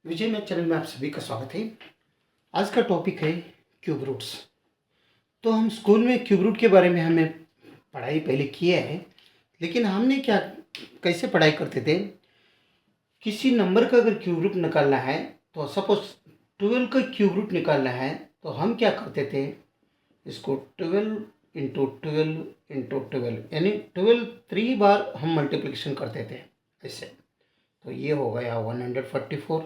विजय math channel में आप सभी का स्वागत है। आज का टॉपिक है क्यूब रूट्स। तो हम स्कूल में क्यूब रूट के बारे में हमें पढ़ाई पहले किया है, लेकिन हमने कैसे पढ़ाई करते थे। किसी नंबर का अगर क्यूब रूट निकालना है तो सपोज 12 का क्यूब रूट निकालना है तो हम क्या करते थे, इसको 12 × 12 × 12 यानी 12 3 बार हम मल्टीप्लिकेशन करते थे ऐसे। तो ये हो गया 144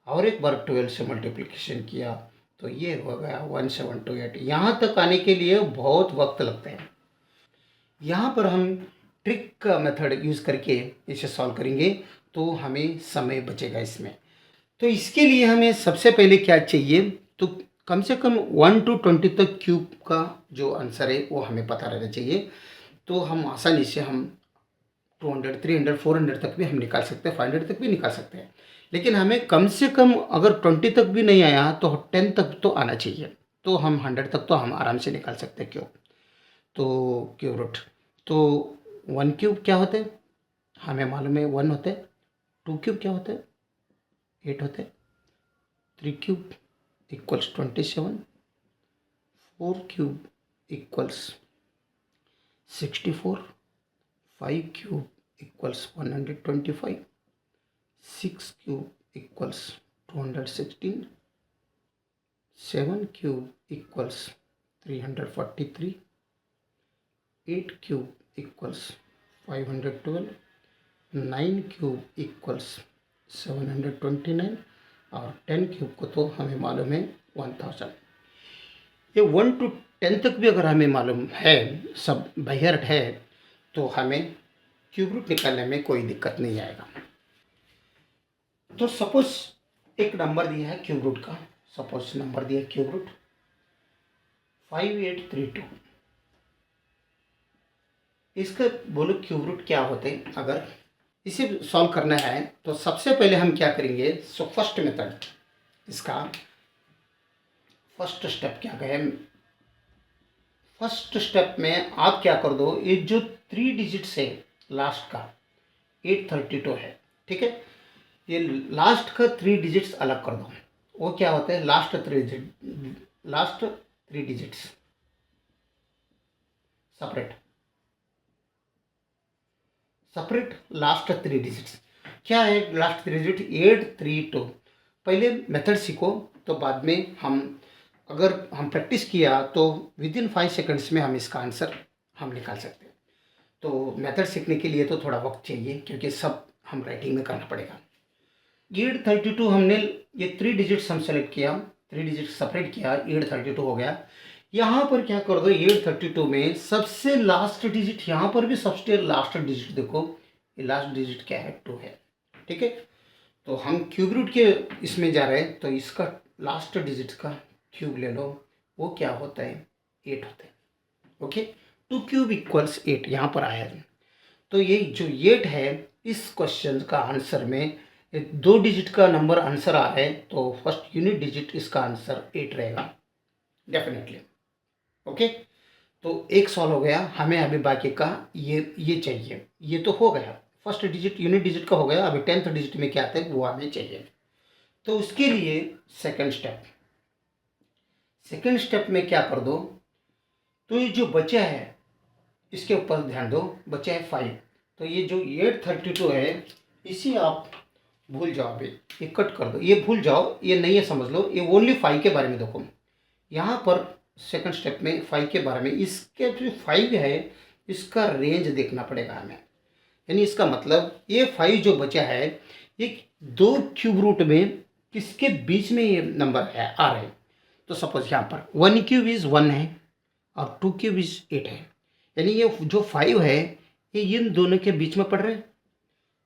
और एक बार 12 से मल्टीप्लिकेशन किया तो ये हो गया 1728। यहाँ तक आने के लिए बहुत वक्त लगता है। यहाँ पर हम ट्रिक का मेथड यूज़ करके इसे सॉल्व करेंगे तो हमें समय बचेगा इसमें। तो इसके लिए हमें सबसे पहले क्या चाहिए, तो कम से कम 1 to 20 तक क्यूब का जो आंसर है वो हमें पता रहना चाहिए। तो हम आसानी से हम 200, 300, 400 तक भी हम निकाल सकते हैं, 500 तक भी निकाल सकते हैं। लेकिन हमें कम से कम अगर 20 तक भी नहीं आया तो 10 तक तो आना चाहिए। तो हम 100 तक तो हम आराम से निकाल सकते हैं क्यूब। तो क्यूब रूट तो 1 क्यूब क्या होते हैं हमें मालूम है, 1 होते हैं। 2 क्यूब क्या होते हैं, 8 होते हैं। 3 cube equals 27। 4 cube equals 64। 5 cube equals 125। 6 cube equals 216। 7 cube equals 343। 8 cube equals 512। 9 cube equals 729 और 10 क्यूब को तो हमें मालूम है 1000। ये 1 to 10 तक भी अगर हमें मालूम है, सब बाय हार्ट है, तो हमें क्यूब रूट निकालने में कोई दिक्कत नहीं आएगा। तो सपोज एक नंबर दिया है क्यूब रूट का, सपोज नंबर दिया है क्यूब रूट 5832। इसका बोलो क्यूब रूट क्या होते हैं। अगर इसे सॉल्व करना है तो सबसे पहले हम क्या करेंगे, सो फर्स्ट मेथड, इसका फर्स्ट स्टेप क्या कहें। फर्स्ट स्टेप में आप क्या कर दो, ये जो 3 डिजिट्स है लास्ट का 832 है, ठीक है। ये लास्ट का 3 डिजिट्स अलग कर दो। वो क्या होता है, last 3 digits separate last 3 digits क्या है। Last 3 digit 832। पहले मेथड सीखो तो बाद में अगर हम प्रैक्टिस किया तो विद इन 5 सेकंड्स में हम इसका आंसर हम निकाल सकते हैं। तो मेथड सीखने के लिए तो थोड़ा वक्त चाहिए, क्योंकि सब हम राइटिंग में करना पड़ेगा। 832 हमने ये 3 डिजिट्स हम सेलेक्ट किया, 3 डिजिट सेपरेट किया, 832 हो गया। यहाँ पर क्या कर दो, 832 में सबसे लास्ट डिजिट, यहाँ पर भी सबसे लास्ट डिजिट देखो, ये लास्ट डिजिट क्या है, 2 है, ठीक है। तो हम क्यूब रूट के इसमें जा रहे हैं तो इसका लास्ट डिजिट का क्यूब ले लो, वो क्या होता है, 8 होता है, ओके। 2 क्यूब इक्वल्स 8 यहाँ पर आया है। तो ये जो 8 है, इस क्वेश्चन का आंसर में 2 डिजिट का नंबर आंसर आ रहा है, तो फर्स्ट यूनिट डिजिट इसका आंसर 8 रहेगा डेफिनेटली, ओके। तो एक सॉल्व हो गया। हमें अभी बाकी का ये चाहिए। ये तो हो गया, फर्स्ट डिजिट यूनिट डिजिट का हो गया। अभी 10th डिजिट में क्या आता है वो हमें चाहिए। तो उसके लिए सेकंड स्टेप में क्या कर दो, तो ये जो बचा है इसके ऊपर ध्यान दो। बचा है 5, तो ये जो 832 है इसी आप भूल जाओ, अभी ये कट कर दो, ये भूल जाओ, ये नहीं है समझ लो। ये ओनली 5 के बारे में देखो। यहाँ पर सेकंड स्टेप में 5 के बारे में, इसके जो 5 है इसका रेंज देखना पड़ेगा हमें। यानी इसका मतलब ये 5 जो बचा है ये 2 क्यूब रूट में किसके बीच में ये नंबर है आ रहे हैं। तो सपोज यहाँ पर 1 क्यूब इज़ 1 है और 2 क्यूब इज़ 8 है। यानी ये जो 5 है ये इन दोनों के बीच में पड़ रहे हैं,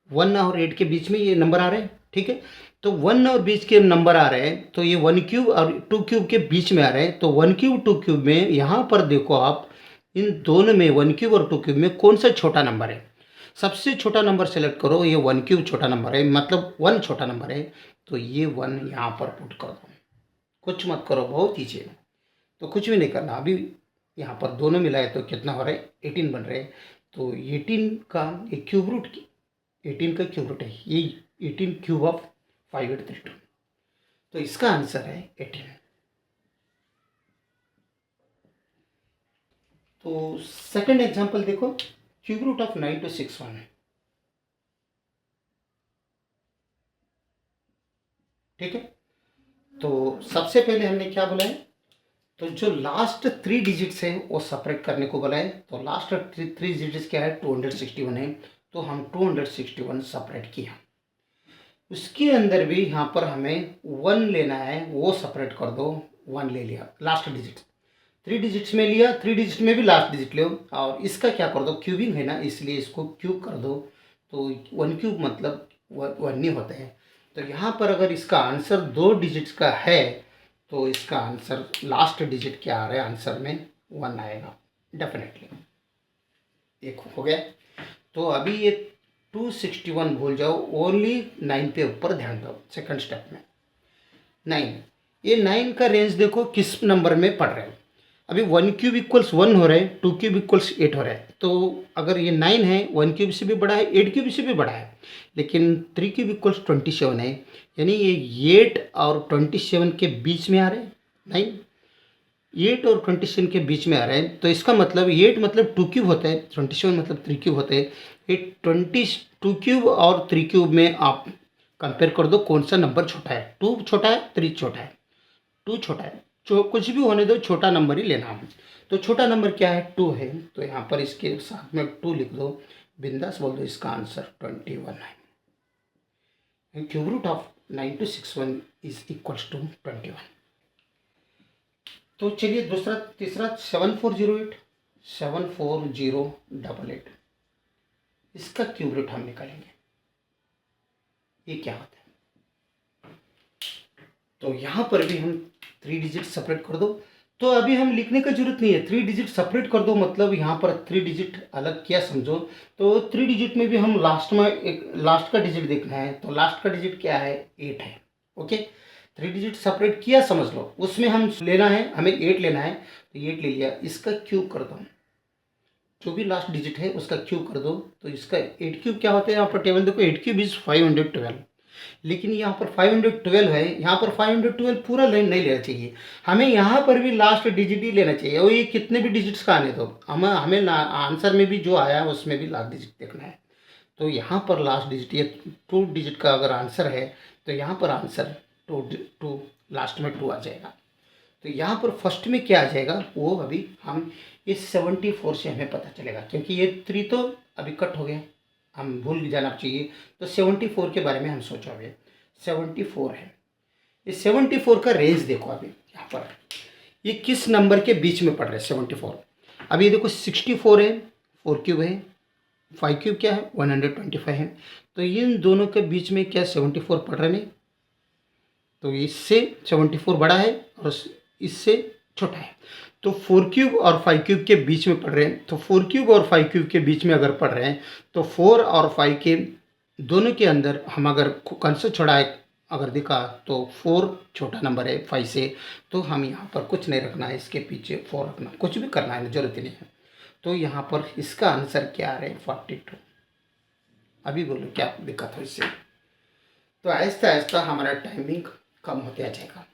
1 और 8 के बीच में ये नंबर आ रहे हैं, ठीक है। तो 1 और बीच के नंबर आ रहे हैं, तो ये 1 क्यूब और 2 क्यूब के बीच में आ रहे हैं। तो 1 क्यूब 2 क्यूब में यहाँ पर देखो आप, इन दोनों में 1 क्यूब और 2 क्यूब में कौन सा छोटा नंबर है। सबसे छोटा नंबर सेलेक्ट करो। ये 1 क्यूब छोटा नंबर है, मतलब 1 छोटा नंबर है, तो ये 1 यहाँ पर पुट कर दो। कुछ मत करो, बहुत ईजी है। तो कुछ भी नहीं करना। अभी यहाँ पर दोनों मिलाए तो कितना हो रहा है, 18 बन रहे हैं। तो 18 का एक क्यूब रूट 18 का क्यूब रूट है ये 18 क्यूब ऑफ 5832। तो इसका आंसर है 18। तो सेकंड एग्जांपल देखो, क्यूब रूट ऑफ 9261। ठीक है, तो सबसे पहले हमने क्या बोला है, तो जो लास्ट 3 डिजिट्स है वो सेपरेट करने को बोला है। तो लास्ट 3 डिजिट्स क्या है, 261 है, तो हम 261 सेपरेट किया। उसके अंदर भी यहाँ पर हमें 1 लेना है, वो सेपरेट कर दो। 1 ले लिया, लास्ट डिजिट 3 डिजिट्स में लिया, 3 डिजिट में भी लास्ट डिजिट लो, और इसका क्या कर दो, क्यूबिंग है ना, इसलिए इसको क्यूब कर दो। तो 1 क्यूब मतलब 1 ही होता है। तो यहाँ पर अगर इसका आंसर 2 डिजिट्स का है तो इसका आंसर लास्ट डिजिट क्या आ रहा है, आंसर में 1 आएगा डेफिनेटली। एक हो गया। तो अभी ये 261 भूल जाओ, ओनली 9 पे ऊपर ध्यान दो। सेकंड स्टेप में 9, ये 9 का रेंज देखो किस नंबर में पढ़ रहे हैं। अभी 1 क्यूब इक्वल्स 1 हो रहा है, 2 क्यूब इक्वल्स 8 हो रहा है। तो अगर ये 9 है, 1 क्यूब से भी बड़ा है, 8 क्यूब से भी बड़ा है, लेकिन 3 क्यूब इक्वल्स 27 है, यानी ये 8 और 27 के बीच में आ रहे हैं। 9 8 और 27 के बीच में आ रहा है, तो इसका मतलब 8 मतलब 2 क्यूब होता है, 27 मतलब 3 क्यूब होता है। ये 22 क्यूब और 3 क्यूब में आप कंपेयर कर दो कौन सा नंबर छोटा है। 2 छोटा है, 3 छोटा है, 2 छोटा है, जो कुछ भी होने दो, छोटा नंबर ही लेना है। तो छोटा नंबर क्या है, 2 है, तो यहाँ पर इसके साथ में 2 लिख दो, बिंदास बोल दो, इसका आंसर 21 है। Cube root of 9261 is equals to 21। तो चलिए दूसरा तीसरा 7408, 74088, इसका क्यूब रूट हम निकालेंगे। ये क्या होता है, तो यहाँ पर भी हम 3 डिजिट सेपरेट कर दो। तो अभी हम लिखने का जरूरत नहीं है, 3 डिजिट सेपरेट कर दो, मतलब यहाँ पर 3 डिजिट अलग किया समझो। तो 3 डिजिट में भी हम लास्ट में एक लास्ट का डिजिट देखना है, तो लास्ट का डिजिट क्या है, 8 है। ओके, 3 डिजिट सेपरेट किया समझ लो, उसमें हम लेना है, हमें 8 लेना है, तो 8 ले लिया, इसका क्यूब कर दो, जो भी लास्ट डिजिट है उसका क्यूब कर दो। तो इसका 8 क्यूब क्या होता है, यहाँ पर टेबल देखो, 8 क्यूब इज 512, लेकिन यहाँ पर 512 है, यहाँ पर 512 पूरा लाइन नहीं लेना चाहिए, हमें यहाँ पर भी लास्ट डिजिट ही लेना चाहिए। और ये कितने भी डिजिट्स का आने दो, हमें आंसर में भी जो आया है उसमें भी लास्ट डिजिट देखना है। तो यहाँ पर लास्ट डिजिट, ये 2 डिजिट का अगर आंसर है तो यहाँ पर आंसर 2 लास्ट में 2 आ जाएगा। तो यहाँ पर फर्स्ट में क्या आ जाएगा वो अभी हम इस 74 से हमें पता चलेगा, क्योंकि ये 3 तो अभी कट हो गया, हम भूल जाना चाहिए। तो 74 के बारे में हम सोचोगे, 74 है, इस 74 का रेंज देखो। अभी यहाँ पर ये किस नंबर के बीच में पड़ रहा है 74। अभी ये देखो 64 है, 4 क्यूब है, 5 क्यूब क्या है 125 है, तो इन दोनों के बीच में क्या 74 पड़ रहा नहीं, तो इससे 74 बड़ा है और इससे छोटा है। तो 4 क्यूब और 5 क्यूब के बीच में पढ़ रहे हैं, तो 4 क्यूब और 5 क्यूब के बीच में अगर पढ़ रहे हैं तो 4 और 5 के दोनों के अंदर हम अगर कंस छोड़ा है अगर देखा तो 4 छोटा नंबर है 5 से, तो हम यहाँ पर कुछ नहीं रखना है, इसके पीछे 4 रखना, कुछ भी करना है जरूरत नहीं है। तो यहाँ पर इसका आंसर क्या आ रहा है 42। अभी बोलो क्या दिक्कत हो इससे। तो आहिस्ता आहिस्ता हमारा टाइमिंग कम होते आ जाएगा।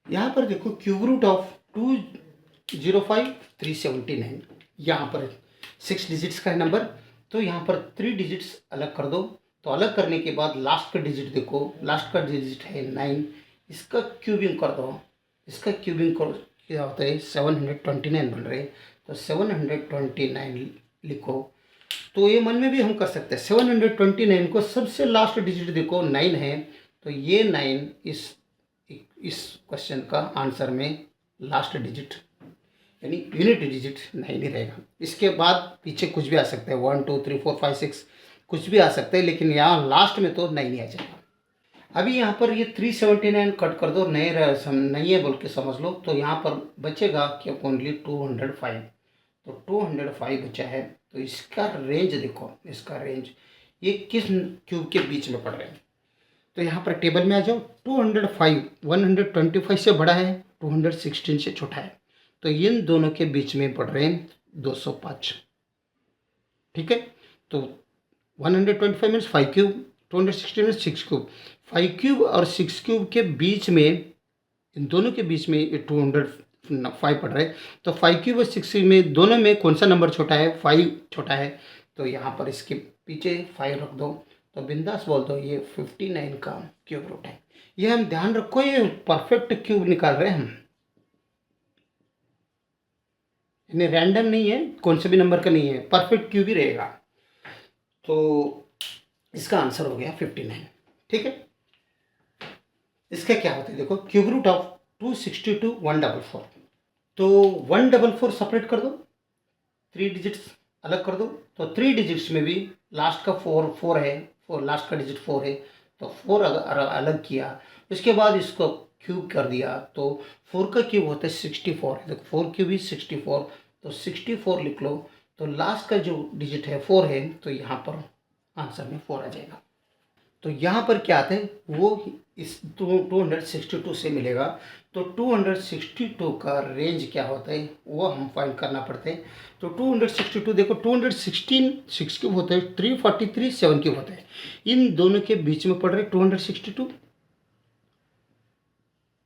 यहाँ पर देखो क्यूब रूट ऑफ 205379, यहाँ पर 6 डिजिट्स का है नंबर, तो यहाँ पर 3 डिजिट्स अलग कर दो। तो अलग करने के बाद लास्ट का डिजिट देखो, लास्ट का डिजिट है 9, इसका क्यूबिंग कर दो। इसका क्यूबिंग कर क्या होता है 729 बन रहे, तो 729 लिखो। तो ये मन में भी हम कर सकते हैं, 729 को सबसे लास्ट डिजिट देखो 9 है, तो ये 9 इस क्वेश्चन का आंसर में लास्ट डिजिट यानी यूनिट डिजिट नहीं रहेगा। इसके बाद पीछे कुछ भी आ सकता है, 1 2 3 4 5 6 कुछ भी आ सकता है, लेकिन यहाँ लास्ट में तो नहीं आ जाएगा। अभी यहाँ पर ये 379 कट कर दो, नहीं है बोल के समझ लो। तो यहाँ पर बचेगा क्या, ओनली 205। तो 205 बचा है, तो इसका रेंज देखो, इसका रेंज ये किस क्यूब के बीच में पड़ रहे हैं। तो यहाँ पर टेबल में आ जाओ। 205 125 से बड़ा है, 216 से छोटा है, तो इन दोनों के बीच में पड़ रहे हैं 205। ठीक है, तो 125 means 5 cube, 216 means 6 cube. 5 cube और 6 क्यूब के बीच में, इन दोनों के बीच में ये 205 पड़ रहा है। तो 5 क्यूब और 6 क्यूब में दोनों में कौन सा नंबर छोटा है? 5 छोटा है, तो यहाँ पर इसके पीछे 5 रख दो, तो बिंदास बोल दो ये 59 का क्यूब रूट है। ये हम ध्यान रखो, ये परफेक्ट क्यूब निकाल रहे हैं हम, यानी रैंडम नहीं है, कौन से भी नंबर का नहीं है, परफेक्ट क्यूब ही रहेगा। तो इसका आंसर हो गया 59। ठीक है, इसका क्या होता है देखो, क्यूब रूट ऑफ 262 144। तो 144 सेपरेट कर दो, 3 डिजिट्स अलग कर दो, तो 3 डिजिट्स में भी लास्ट का 4 है, लास्ट का डिजिट 4 है, तो 4 अगर अलग किया, उसके बाद इसको क्यूब कर दिया, तो 4 का क्यूब होता है 64 है, तो 4 क्यूब भी 64, तो 64 लिख लो। तो लास्ट का जो डिजिट है 4 है, तो यहाँ पर आंसर में 4 आ जाएगा। तो यहाँ पर क्या आता है, वो इस 262 से मिलेगा। तो 262 का रेंज क्या होता है वो हम फाइंड करना पड़ता है। तो 262 देखो, 216 6 क्यूब होता है, 343 7 क्यूब होता है, इन दोनों के बीच में पड़ रहे 262।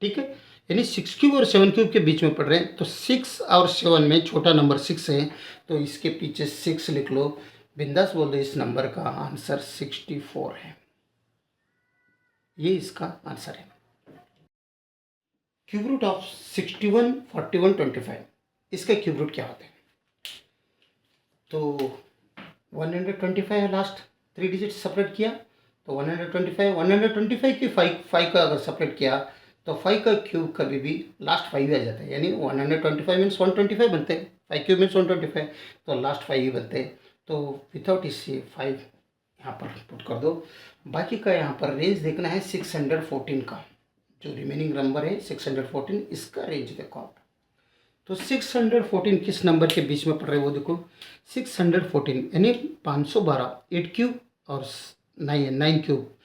ठीक है, यानी 6 क्यूब और 7 क्यूब के बीच में पड़ रहे हैं, तो 6 और 7 में छोटा नंबर 6 है, तो इसके पीछे 6 लिख लो। बिंदास बोल दो, इस नंबर का आंसर 64 है, ये इसका आंसर है। क्यूब रूट ऑफ 61 41 25, इसका क्यूब रूट क्या होता है? तो 125 है, लास्ट 3 डिजिट सेपरेट किया, तो 125 की 5 का अगर सेपरेट किया, तो 5 का क्यूब कभी भी लास्ट 5 आ जाता है, यानी 125 मीन्स 125 बनते हैं, 5 क्यूब मीन्स 125, तो लास्ट 5 ही बनते हैं। तो विदाउट इससे 5 यहाँ पर पुट कर दो। बाकी का यहाँ पर रेंज देखना है 614 का, जो रिमेनिंग नंबर है 614, इसका रेंज देखो आप। तो 614 किस नंबर के बीच में पड़ रहे हैं वो देखो, 614 यानी 512, 8 क्यूब और 9 क्यूब,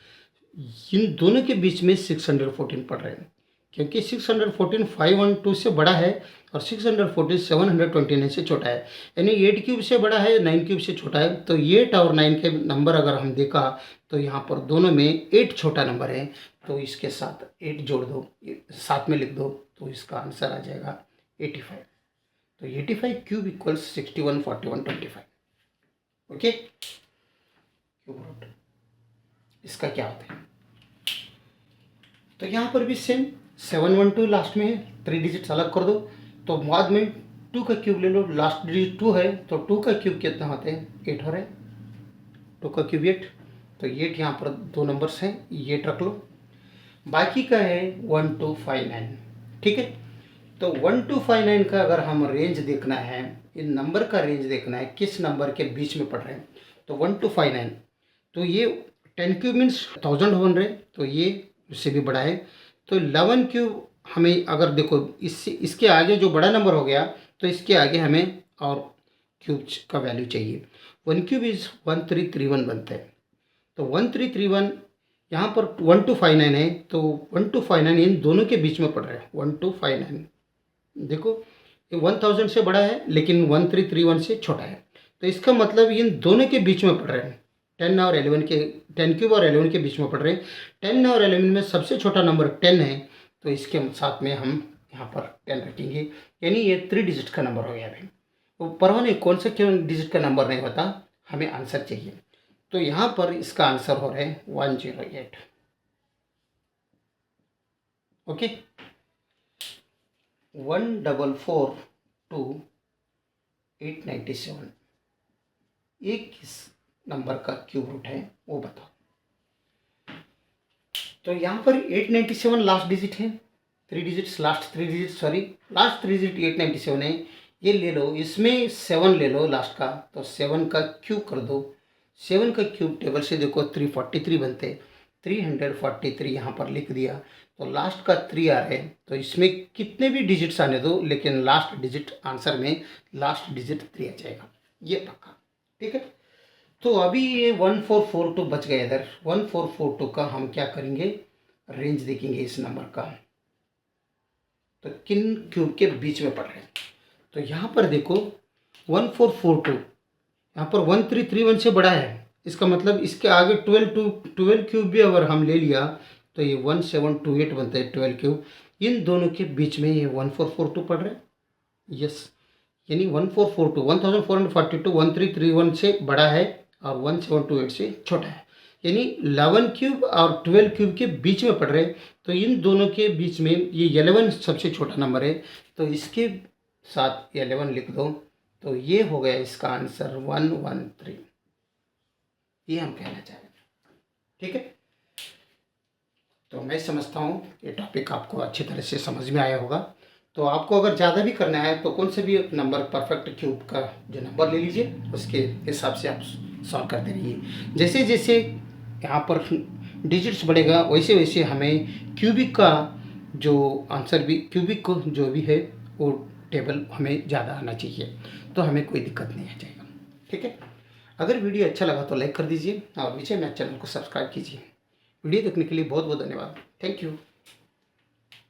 इन दोनों के बीच में 614 पड़ रहे हैं, क्योंकि 614 512 से बड़ा है और 614 729 से छोटा है, यानी 8 क्यूब से बड़ा है, 9 क्यूब से छोटा है। तो 8 और 9 के नंबर अगर हम देखा, तो यहाँ पर दोनों में 8 छोटा नंबर है, तो इसके साथ 8 जोड़ दो, साथ में लिख दो, तो इसका आंसर आ जाएगा 85। तो 85 cube equals 61 41 25। Okay, cube root इसका क्या होता है? तो यहाँ पर भी सेम 712 लास्ट में है, 3 डिजिट्स अलग कर दो, तो बाद में 2 का क्यूब ले लो, लास्ट डिजिट 2 है, तो 2 का क्यूब कितना होता है? 8 हो रहा है, 2 का क्यूब 8, तो 8 यहाँ पर 2 नंबर्स हैं, 8 रख लो। बाकी का है 1259। ठीक है, तो 1259 का अगर हम रेंज देखना है, इन नंबर का रेंज देखना है किस नंबर के बीच में पड़ रहे हैं, तो 1259, तो ये 10 क्यूब मीन्स 1000 बन रहे, तो ये उससे भी बड़ा है। तो 11 क्यूब हमें अगर देखो, इससे इसके आगे जो बड़ा नंबर हो गया, तो इसके आगे हमें और क्यूब का वैल्यू चाहिए। 1 क्यूब इज 1331 बनता है, तो 1331 यहाँ पर 1259 है, तो 1259 इन दोनों के बीच में पड़ रहा है। 1259 देखो, ये 1000 से बड़ा है लेकिन 1331 से छोटा है, तो इसका मतलब इन दोनों के बीच में पड़ रहे हैं। 10 और 11 के, 10 क्यूब और 11 के बीच में पड़ रहे हैं। 10 और 11 में सबसे छोटा नंबर 10 है, तो इसके साथ में हम यहाँ पर 10 रखेंगे, यानी ये 3 डिजिट का नंबर हो गया। अभी वो परवाह नहीं कौन सा क्यों डिजिट का नंबर नहीं होता, हमें आंसर चाहिए। तो यहाँ पर इसका आंसर हो रहा है 108। ओके, 1442 897, ये किस नंबर का क्यूब रूट है वो बताओ। तो यहाँ पर 897 लास्ट डिजिट है, 3 digits, last 3 digit, sorry last 3 digit 897 है, ये ले लो, इसमें 7 ले लो लास्ट का, तो 7 का क्यूब कर दो। 7 का क्यूब टेबल से देखो 343 बनते, 343 यहाँ पर लिख दिया, तो लास्ट का 3 आ रहा है, तो इसमें कितने भी डिजिट्स आने दो, लेकिन लास्ट डिजिट आंसर में लास्ट डिजिट 3 आ जाएगा, ये पक्का। ठीक है, तो अभी ये 1442 बच गया इधर। 1442 का हम क्या करेंगे, रेंज देखेंगे इस नंबर का, तो किन क्यूब के बीच में पड़ रहे हैं। तो यहाँ पर देखो 1442, यहाँ पर 1331 से बड़ा है, इसका मतलब इसके आगे 12 क्यूब भी अगर हम ले लिया तो ये 1728 बनता है 12 क्यूब। इन दोनों के बीच में ये 1442 पड़ रहा है। यस, यानी 1442 1442 1331 से बड़ा है और 1728 से छोटा है, यानी 11 क्यूब और 12 क्यूब के बीच में पड़ रहे। तो इन दोनों के बीच में ये 11 सबसे छोटा नंबर है, तो इसके साथ 11 लिख दो, तो ये हो गया इसका आंसर 113। ये हम कहना चाह रहे हैं, ठीक है। तो मैं समझता हूँ ये टॉपिक आपको अच्छी तरह से समझ में आया होगा। तो आपको अगर ज़्यादा भी करना है तो कौन से भी नंबर परफेक्ट क्यूब का जो नंबर ले लीजिए, उसके हिसाब से आप सॉल्व करते रहिए। जैसे जैसे यहाँ पर डिजिट्स बढ़ेगा वैसे वैसे हमें क्यूबिक का जो आंसर भी, क्यूबिक को जो भी है वो टेबल हमें ज़्यादा आना चाहिए, तो हमें कोई दिक्कत नहीं आ जाएगा, ठीक है। अगर वीडियो अच्छा लगा तो लाइक कर दीजिए और नीचे मेरे चैनल को सब्सक्राइब कीजिए। वीडियो देखने के लिए बहुत बहुत धन्यवाद। Thank you.